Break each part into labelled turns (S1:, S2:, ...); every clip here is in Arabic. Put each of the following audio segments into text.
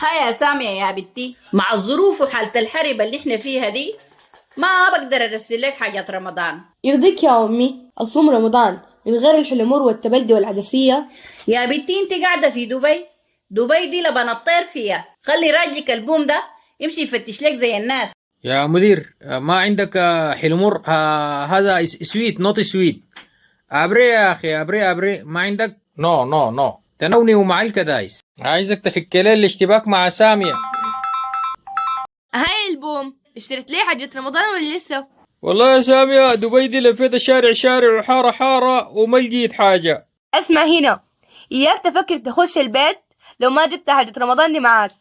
S1: هاي يا سامية يا بنتي، مع الظروف وحالة الحرب اللي احنا فيها دي ما بقدر ارسل لك حاجات رمضان.
S2: يرضيك يا أمي أصوم رمضان من غير الحلمور والتبلدي والعدسية؟
S1: يا بنتي انت قاعدة في دبي، دبي دي لبن الطير فيها. خلي راجلك البوم ده يمشي يفتش لك زي الناس.
S3: يا مدير ما عندك حلمر هذا سويت نوت سويت. ابري يا اخي ابري ما عندك. نو تنوني ومع الكدايس عايزك تفك لي الاشتباك مع سامية.
S4: هاي البوم اشتريت ليه حاجة رمضان ولا لسه؟
S3: والله يا سامية دبي دي لفيت شارع وحارة حارة وما لقيت حاجة.
S4: اسمع هنا، إياك تفكر تخش البيت لو ما جبت حاجة رمضان دي معاك.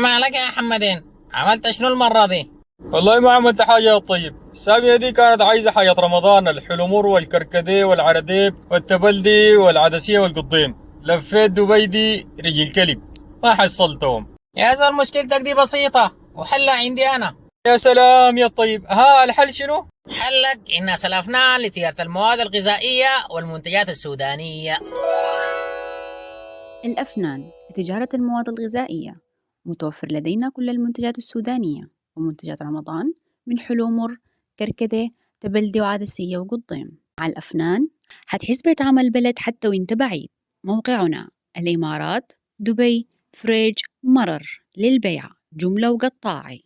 S5: ما عليك يا حمدين، عملت شنو المرة دي؟
S3: والله ما عملت حاجة يا طيب. سامية دي كانت عايزة حاجة رمضان، الحلمور والكركديه والعرديب والتبلدي والعدسية والقضيم. لفيت دبي دي رجل كلب ما حصلتهم.
S5: يا زول مشكلتك دي بسيطة وحلها عندي أنا.
S3: يا سلام يا طيب، ها الحل شنو؟
S5: حلك إن سلفنا لتجارة المواد الغذائية والمنتجات السودانية.
S6: الأفنان لتجارة المواد الغذائية، متوفر لدينا كل المنتجات السودانية ومنتجات رمضان من حلومر، كركدة، تبلدي وعدسية وقضيم. مع الأفنان حتحس بطعم البلد حتى وانت بعيد. موقعنا الإمارات، دبي، فريج، مرر، للبيع جملة وقطاعي.